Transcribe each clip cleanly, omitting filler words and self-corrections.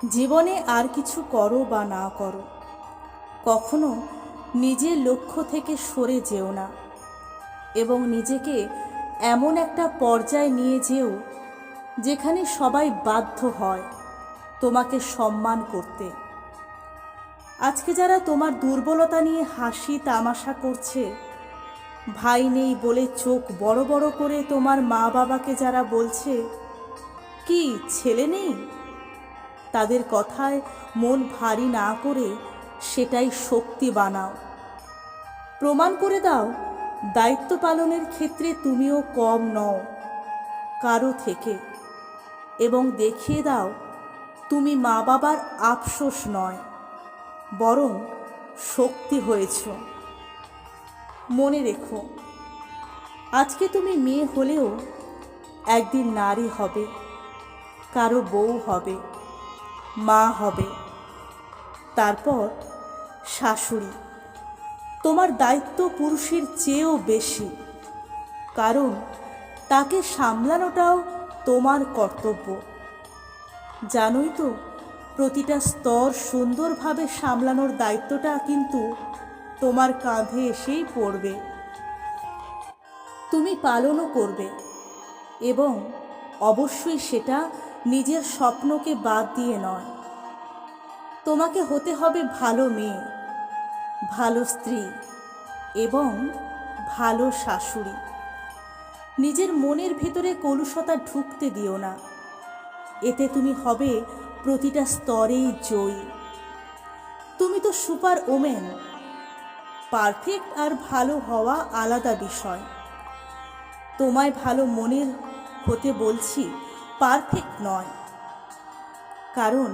জীবনে আর কিছু করো বা না করো, কখনো নিজের লক্ষ্য থেকে সরে যেও না এবং নিজেকে এমন একটা পর্যায়ে নিয়ে যেও যেখানে সবাই বাধ্য হয় তোমাকে সম্মান করতে। আজকে যারা তোমার দুর্বলতা নিয়ে হাসি তামাশা করছে, ভাই নেই বলে চোখ বড় বড় করে তোমার মা বাবাকে যারা বলছে কি ছেলে নেই, তাদের কথায় মন ভারী না করে সেটাই শক্তি বানাও। প্রমাণ করে দাও দায়িত্ব পালনের ক্ষেত্রে তুমিও কম নও কারো থেকে, এবং দেখিয়ে দাও তুমি মা বাবার আফসোস নয়, বরং শক্তি হয়েছ। মনে রেখো, আজকে তুমি মেয়ে হলেও একদিন নারী হবে, কারো বউ হবে, মা হবে, তারপর শাশুড়ি। তোমার দায়িত্ব পুরুষের চেয়েও বেশি, কারণ তাকে সামলানোটাও তোমার কর্তব্য। জানোই তো, প্রতিটা স্তর সুন্দরভাবে সামলানোর দায়িত্বটা কিন্তু তোমার কাঁধে এসেই পড়বে। তুমি পালনও করবে, এবং অবশ্যই সেটা নিজের স্বপ্নকে বাদ দিয়ে নয়। তোমাকে হতে হবে ভালো মেয়ে, ভালো স্ত্রী এবং ভালো শাশুড়ি। নিজের মনের ভেতরে কলুষতা ঢুকতে দিও না, এতে তুমি হবে প্রতিটা স্তরেই জয়ী। তুমি তো সুপার ওমেন। পারফেক্ট আর ভালো হওয়া আলাদা বিষয়। তোমায় ভালো মনের হতে বলছি, পারফেক্ট নয়, কারণ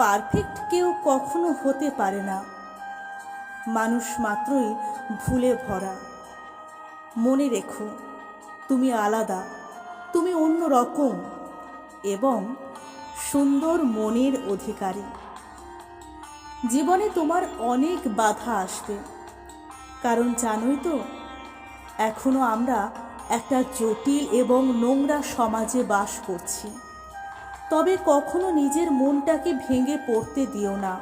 পারফেক্ট কেউ কখনো হতে পারে না। মানুষ মাত্রই ভুলে ভরা। মনে রেখো, তুমি আলাদা, তুমি অন্য রকম এবং সুন্দর মনের অধিকারী। জীবনে তোমার অনেক বাধা আসবে, কারণ জানোই তো, এখনো আমরা একটা জটিল এবং নোংরা সমাজে বাস করছি। তবে কখনো নিজের মনটাকে ভেঙে পড়তে দিও না।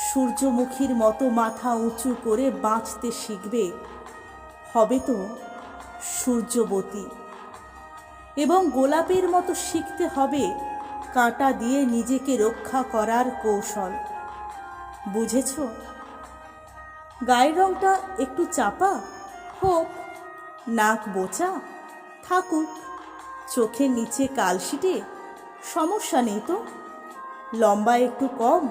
সূর্যমুখীর মতো মাথা উঁচু করে বাঁচতে শিখবে, হবে তো সূর্যবতী। এবং গোলাপের মতো শিখতে হবে কাঁটা দিয়ে নিজেকে রক্ষা করার কৌশল। বুঝেছ? গায়ের রংটা একটু চাপা হোক, নাক বোচা থাকুক, চোখের নিচে কালশিটে, সমস্যা নেই তো। লম্বা একটু কম,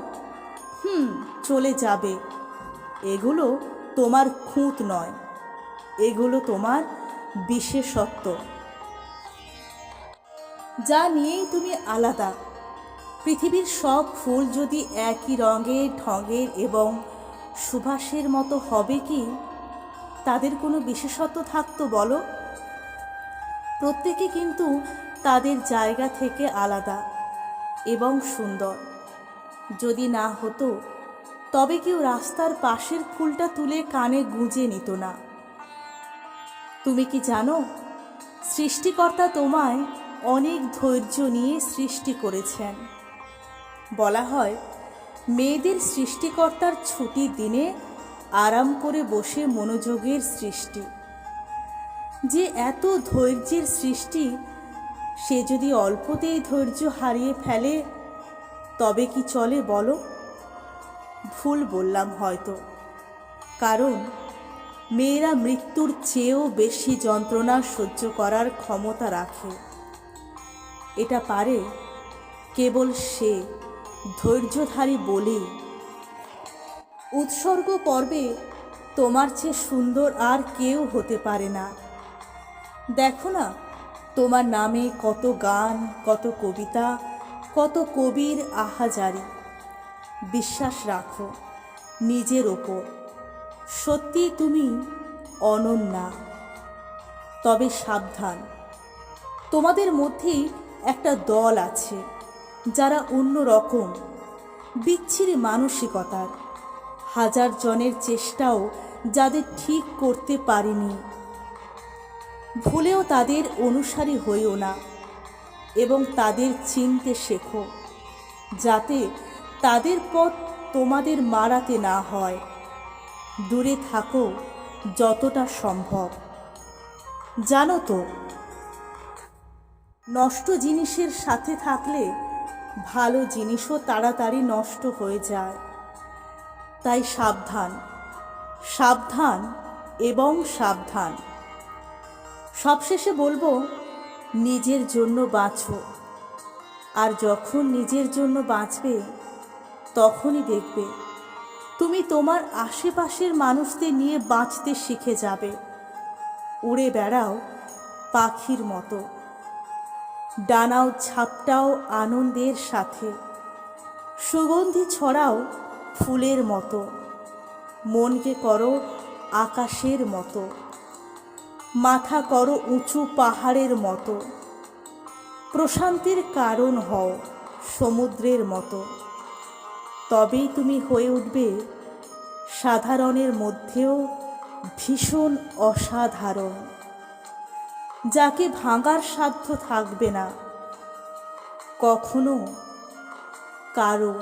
চলে যাবে। এগুলো তোমার খুঁত নয়, এগুলো তোমার বিশেষত্ব, যা নিয়েই তুমি আলাদা। পৃথিবীর সব ফুল যদি একই রঙের, ঢঙের এবং সুবাসের মতো হবে কি তাদের কোনো বিশেষত্ব থাকতো বলো? প্রত্যেকে কিন্তু তাদের জায়গা থেকে আলাদা এবং সুন্দর। যদি না হতো, তবে কেউ রাস্তার পাশের ফুলটা তুলে কানে গুঁজে নিত না। তুমি কি জানো, সৃষ্টিকর্তা তোমায় অনেক ধৈর্য নিয়ে সৃষ্টি করেছেন। বলা হয়, মেয়েদের সৃষ্টিকর্তার ছুটির দিনে আরাম করে বসে মনোযোগের সৃষ্টি। যে এত ধৈর্যের সৃষ্টি, সে যদি অল্পতেই ধৈর্য হারিয়ে ফেলে, তবে কি চলে বলো? ভুল বললাম হয়তো, কারণ মেয়েরা মৃত্যুর চেয়েও বেশি যন্ত্রণা সহ্য করার ক্ষমতা রাখে। এটা পারে কেবল সে ধৈর্যধারী বলেই। উৎসর্গ পর্বে তোমার চেয়ে সুন্দর আর কেউ হতে পারে না। দেখো না, তোমার নামে কত গান, কত কবিতা, কত কবির আহাজারি। বিশ্বাস রাখো নিজের ওপর, সত্যি তুমি অনন্যা। তবে সাবধান, তোমাদের মধ্যেই একটা দল আছে যারা অন্য রকম, বিচ্ছিরি মানসিকতার। হাজার জনের চেষ্টাও যাদের ঠিক করতে পারেনি। ভুলেও তাদের অনুসারী হইও না এবং তাদের চিনতে শেখো। যাতে তাদের পথ তোমাদের মারাতে না হয়। দূরে থাকো যতটা সম্ভব। জানো তো, নষ্ট জিনিসের সাথে থাকলে ভালো জিনিসও তাড়াতাড়ি নষ্ট হয়ে যায়। তাই সাবধান, সাবধান এবং সাবধান। সবশেষে বলবো, নিজের জন্য বাঁচো। আর যখন নিজের জন্য বাঁচবে, তখনই দেখবে তুমি তোমার আশেপাশের মানুষদের নিয়ে বাঁচতে শিখে যাবে। উড়ে বেড়াও পাখির মতো, ডানাও ঝাপটাও আনন্দের সাথে, সুগন্ধি ছড়াও ফুলের মতো, মনকে করো আকাশের মতো, মাথা করো উঁচু পাহাড়ের মতো, প্রশান্তির কারণ হও সমুদ্রের মতো। তবেই তুমি হয়ে উঠবে সাধারণের মধ্যেও ভীষণ অসাধারণ, যাকে ভাঙার সাধ্য থাকবে না কখনো কারো।